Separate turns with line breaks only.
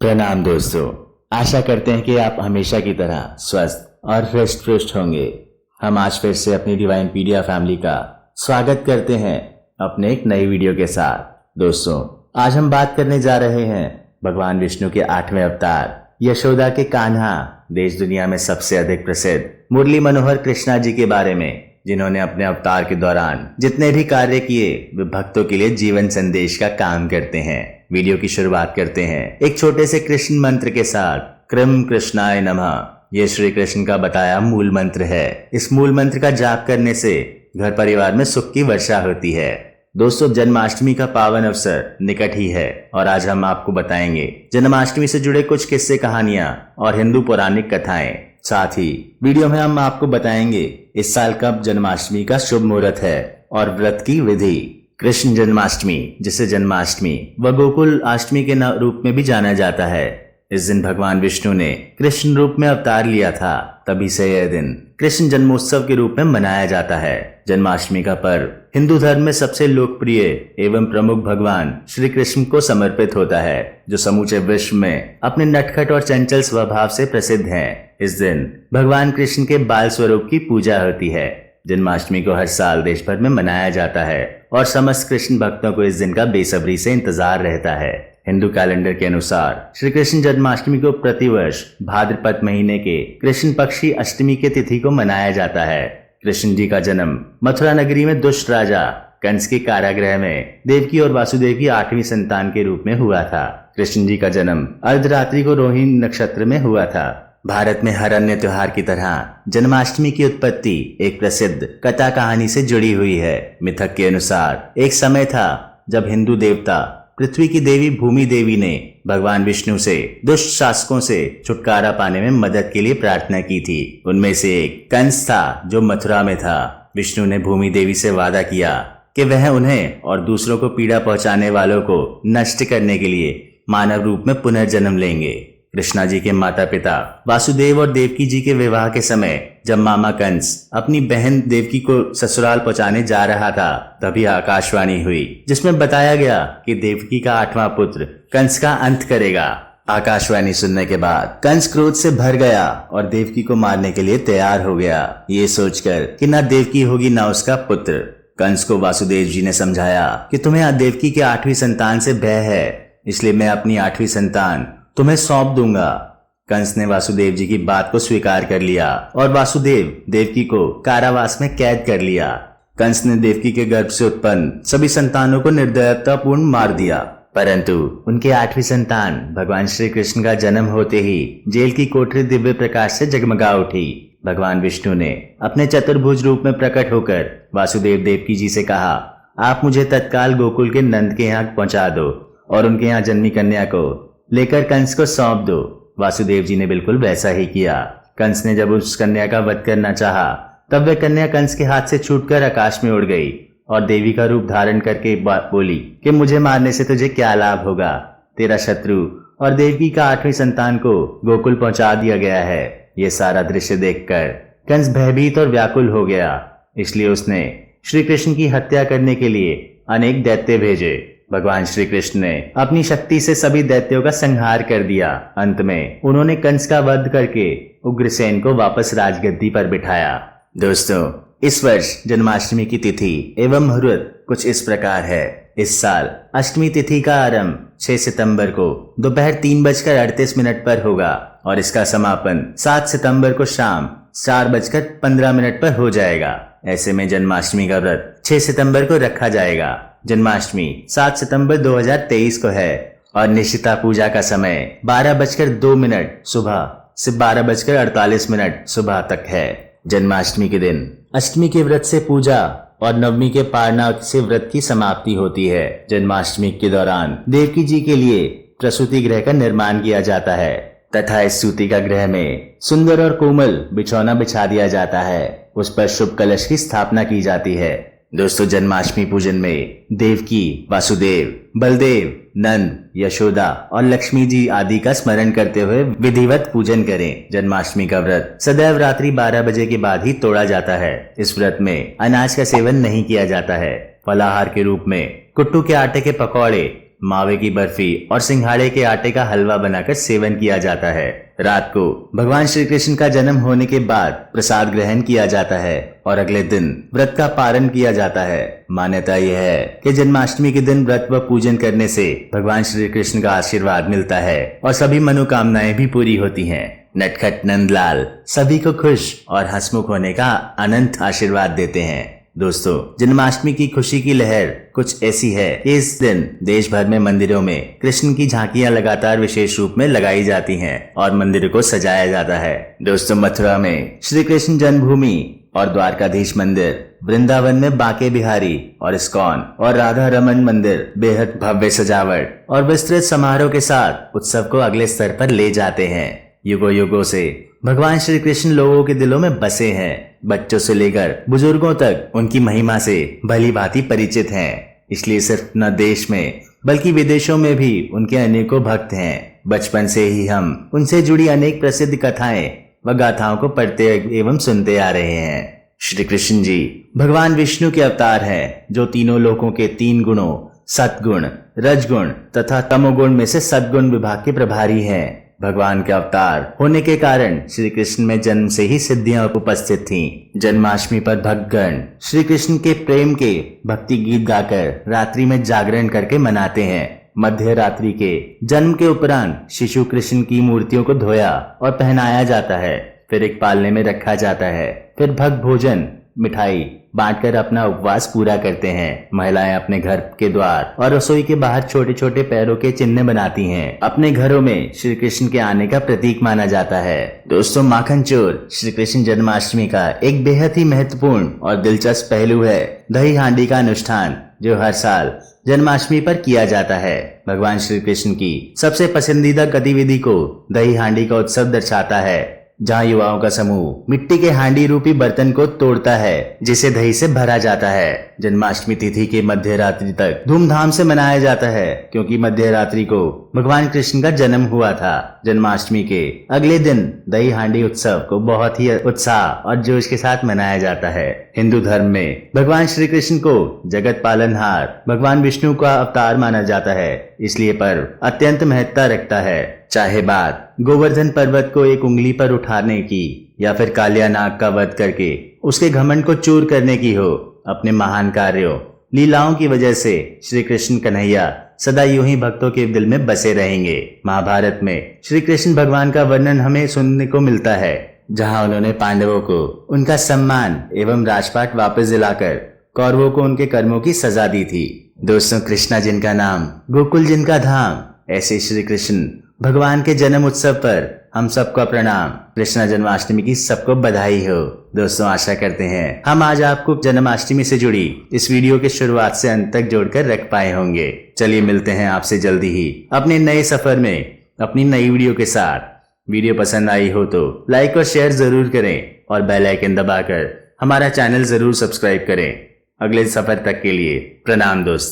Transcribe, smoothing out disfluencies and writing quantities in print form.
प्रणाम दोस्तों। आशा करते हैं कि आप हमेशा की तरह स्वस्थ और हृष्ट पुष्ट होंगे। हम आज फिर से अपनी डिवाइन पीडिया फैमिली का स्वागत करते हैं अपने एक नई वीडियो के साथ। दोस्तों, आज हम बात करने जा रहे हैं भगवान विष्णु के 8वें अवतार यशोदा के कान्हा, देश दुनिया में सबसे अधिक प्रसिद्ध मुरली मनोहर कृष्णा जी के बारे में, जिन्होंने अपने अवतार के दौरान जितने भी कार्य किए वे भक्तों के लिए जीवन संदेश का काम करते हैं। वीडियो की शुरुआत करते हैं एक छोटे से कृष्ण मंत्र के साथ। कृम कृष्णाय नमः, ये श्री कृष्ण का बताया मूल मंत्र है। इस मूल मंत्र का जाप करने से घर परिवार में सुख की वर्षा होती है। दोस्तों, जन्माष्टमी का पावन अवसर निकट ही है और आज हम आपको बताएंगे जन्माष्टमी से जुड़े कुछ किस्से, कहानियां और हिंदू पौराणिक कथाएं। साथ ही वीडियो में हम आपको बताएंगे इस साल कब जन्माष्टमी का शुभ मुहूर्त है और व्रत की विधि। कृष्ण जन्माष्टमी, जिसे जन्माष्टमी व गोकुल अष्टमी के रूप में भी जाना जाता है, इस दिन भगवान विष्णु ने कृष्ण रूप में अवतार लिया था। तभी से यह दिन कृष्ण जन्मोत्सव के रूप में मनाया जाता है। जन्माष्टमी का पर्व हिंदू धर्म में सबसे लोकप्रिय एवं प्रमुख भगवान श्री कृष्ण को समर्पित होता है, जो समूचे विश्व में अपने नटखट और चंचल स्वभाव से प्रसिद्ध हैं। इस दिन भगवान कृष्ण के बाल स्वरूप की पूजा होती है। जन्माष्टमी को हर साल देश भर में मनाया जाता है और समस्त कृष्ण भक्तों को इस दिन का बेसब्री से इंतजार रहता है। हिंदू कैलेंडर के अनुसार श्री कृष्ण जन्माष्टमी को प्रतिवर्ष भाद्रपद महीने के कृष्ण पक्षी अष्टमी के तिथि को मनाया जाता है। कृष्ण जी का जन्म मथुरा नगरी में दुष्ट राजा कंस के कारागृह में देवकी और वासुदेव की 8वीं संतान के रूप में हुआ था। कृष्ण जी का जन्म अर्धरात्रि को रोहिणी नक्षत्र में हुआ था। भारत में हर अन्य त्योहार की तरह जन्माष्टमी की उत्पत्ति एक प्रसिद्ध कथा कहानी से जुड़ी हुई है। मिथक के अनुसार एक समय था जब हिंदू देवता पृथ्वी की देवी भूमि देवी ने भगवान विष्णु से दुष्ट शासकों से छुटकारा पाने में मदद के लिए प्रार्थना की थी। उनमें से एक कंस था जो मथुरा में था। विष्णु ने भूमि देवी से वादा किया कि वह उन्हें और दूसरों को पीड़ा पहुंचाने वालों को नष्ट करने के लिए मानव रूप में पुनर्जन्म लेंगे। कृष्णा जी के माता पिता वासुदेव और देवकी जी के विवाह के समय जब मामा कंस अपनी बहन देवकी को ससुराल पहुंचाने जा रहा था, तभी आकाशवाणी हुई जिसमें बताया गया कि देवकी का 8वां पुत्र कंस का अंत करेगा। आकाशवाणी सुनने के बाद कंस क्रोध से भर गया और देवकी को मारने के लिए तैयार हो गया, ये सोचकर कि न देवकी होगी न उसका पुत्र। कंस को वासुदेव जी ने समझाया कि तुम्हें देवकी के 8वीं संतान से भय है, इसलिए मैं अपनी 8वीं संतान तुम्हें सौंप दूंगा। कंस ने वासुदेव जी की बात को स्वीकार कर लिया और वासुदेव देवकी को कारावास में कैद कर लिया। कंस ने देवकी के गर्भ से उत्पन्न सभी संतानों को निर्दयतापूर्ण मार दिया, परंतु उनके 8वीं संतान भगवान श्री कृष्ण का जन्म होते ही जेल की कोठरी दिव्य प्रकाश से जगमगा उठी। भगवान विष्णु ने अपने चतुर्भुज रूप में प्रकट होकर वासुदेव देवकी जी से कहा, आप मुझे तत्काल गोकुल के नंद के यहाँ पहुंचा दो और उनके यहाँ जन्मी कन्या को लेकर कंस को सौंप दो। वासुदेव जी ने बिल्कुल वैसा ही किया। कंस ने जब उस कन्या का वध करना चाहा, तब वह कन्या कंस के हाथ से छूटकर आकाश में उड़ गई और देवी का रूप धारण करके बोली कि मुझे मारने से तुझे क्या लाभ होगा, तेरा शत्रु और देवकी का 8वीं संतान को गोकुल पहुंचा दिया गया है। ये सारा दृश्य देखकर कंस भयभीत और व्याकुल हो गया, इसलिए उसने श्री कृष्ण की हत्या करने के लिए अनेक दैत्य भेजे। भगवान श्री कृष्ण ने अपनी शक्ति से सभी दैत्यों का संहार कर दिया। अंत में उन्होंने कंस का वध करके उग्रसेन को वापस राजगद्दी पर बिठाया। दोस्तों, इस वर्ष जन्माष्टमी की तिथि एवं मुहूर्त कुछ इस प्रकार है। इस साल अष्टमी तिथि का आरंभ 6 सितंबर को दोपहर 3:38 पर होगा और इसका समापन 7 सितंबर को शाम 4:15 पर हो जाएगा। ऐसे में जन्माष्टमी का व्रत 6 सितंबर को रखा जाएगा। जन्माष्टमी 7 सितंबर 2023 को है और निश्चिता पूजा का समय 12:02 सुबह से 12:48 सुबह तक है। जन्माष्टमी के दिन अष्टमी के व्रत से पूजा और नवमी के पारना से व्रत की समाप्ति होती है। जन्माष्टमी के दौरान देवकी जी के लिए प्रसूति गृह का निर्माण किया जाता है तथा इस सूती का गृह में सुंदर और कोमल बिछौना बिछा दिया जाता है। उस पर शुभ कलश की स्थापना की जाती है। दोस्तों, जन्माष्टमी पूजन में देवकी, वासुदेव, बलदेव, नंद, यशोदा और लक्ष्मी जी आदि का स्मरण करते हुए विधिवत पूजन करें। जन्माष्टमी का व्रत सदैव रात्रि 12 बजे के बाद ही तोड़ा जाता है। इस व्रत में अनाज का सेवन नहीं किया जाता है। फलाहार के रूप में कुट्टू के आटे के पकौड़े मावे की बर्फी और सिंघाड़े के आटे का हलवा बनाकर सेवन किया जाता है। रात को भगवान श्री कृष्ण का जन्म होने के बाद प्रसाद ग्रहण किया जाता है और अगले दिन व्रत का पारण किया जाता है। मान्यता यह है कि जन्माष्टमी के दिन व्रत व पूजन करने से भगवान श्री कृष्ण का आशीर्वाद मिलता है और सभी मनोकामनाएं भी पूरी होती हैं। नटखट नंदलाल सभी को खुश और हंसमुख होने का अनंत आशीर्वाद देते हैं। दोस्तों, जन्माष्टमी की खुशी की लहर कुछ ऐसी है कि इस दिन देश भर में मंदिरों में कृष्ण की झांकियां लगातार विशेष रूप में लगाई जाती हैं और मंदिरों को सजाया जाता है। दोस्तों, मथुरा में श्री कृष्ण जन्मभूमि और द्वारकाधीश मंदिर, वृंदावन में बांके बिहारी और इस्कॉन और राधा रमन मंदिर बेहद भव्य सजावट और विस्तृत समारोह के साथ उत्सव को अगले स्तर पर ले जाते हैं। युगों युगों से भगवान श्री कृष्ण लोगों के दिलों में बसे हैं। बच्चों से लेकर बुजुर्गों तक उनकी महिमा से भली भांति परिचित हैं। इसलिए सिर्फ न देश में बल्कि विदेशों में भी उनके अनेकों भक्त हैं। बचपन से ही हम उनसे जुड़ी अनेक प्रसिद्ध कथाएं व गाथाओं को पढ़ते एवं सुनते आ रहे हैं। श्री कृष्ण जी भगवान विष्णु के अवतार हैं, जो तीनों लोकों के 3 गुणों सतगुण, रजगुण तथा तमोगुण में से सद्गुण विभाग के प्रभारी हैं। भगवान के अवतार होने के कारण श्री कृष्ण में जन्म से ही सिद्धियां उपस्थित थीं। जन्माष्टमी पर भक्तगण श्री कृष्ण के प्रेम के भक्ति गीत गाकर रात्रि में जागरण करके मनाते हैं। मध्य रात्रि के जन्म के उपरांत शिशु कृष्ण की मूर्तियों को धोया और पहनाया जाता है, फिर एक पालने में रखा जाता है। फिर भक्त भोजन मिठाई बांटकर अपना उपवास पूरा करते हैं। महिलाएं अपने घर के द्वार और रसोई के बाहर छोटे छोटे पैरों के चिन्ह बनाती हैं। अपने घरों में श्री कृष्ण के आने का प्रतीक माना जाता है। दोस्तों, माखन चोर श्री कृष्ण जन्माष्टमी का एक बेहद ही महत्वपूर्ण और दिलचस्प पहलू है दही हांडी का अनुष्ठान, जो हर साल जन्माष्टमी पर किया जाता है। भगवान श्री कृष्ण की सबसे पसंदीदा गतिविधि को दही हांडी का उत्सव दर्शाता है, जहाँ युवाओं का समूह मिट्टी के हांडी रूपी बर्तन को तोड़ता है, जिसे दही से भरा जाता है। जन्माष्टमी तिथि के मध्य रात्रि तक धूमधाम से मनाया जाता है, क्योंकि मध्य रात्रि को भगवान कृष्ण का जन्म हुआ था। जन्माष्टमी के अगले दिन दही हांडी उत्सव को बहुत ही उत्साह और जोश के साथ मनाया जाता है। हिंदू धर्म में भगवान श्री कृष्ण को जगत पालनहार भगवान विष्णु का अवतार माना जाता है, इसलिए पर्व अत्यंत महत्ता रखता है। चाहे बात गोवर्धन पर्वत को एक उंगली पर उठाने की या फिर कालिया नाग का वध करके उसके घमंड को चूर करने की हो, अपने महान कार्यों लीलाओं की वजह से श्री कृष्ण कन्हैया सदा यूं ही भक्तों के दिल में बसे रहेंगे। महाभारत में श्री कृष्ण भगवान का वर्णन हमें सुनने को मिलता है, जहां उन्होंने पांडवों को उनका सम्मान एवं राजपाट वापस दिलाकर कौरवों को उनके कर्मों की सजा दी थी। दोस्तों, कृष्णा जिनका नाम, गोकुल जिनका धाम, ऐसे श्री कृष्ण भगवान के जन्म उत्सव पर हम सबका प्रणाम। कृष्ण जन्माष्टमी की सबको बधाई हो। दोस्तों, आशा करते हैं हम आज आपको जन्माष्टमी से जुड़ी इस वीडियो के शुरुआत से अंत तक जोड़कर रख पाए होंगे। चलिए मिलते हैं आपसे जल्दी ही अपने नए सफर में अपनी नई वीडियो के साथ। वीडियो पसंद आई हो तो लाइक और शेयर जरूर करें और बेल आइकन दबाकर हमारा चैनल जरूर सब्सक्राइब करें। अगले सफर तक के लिए प्रणाम दोस्तों।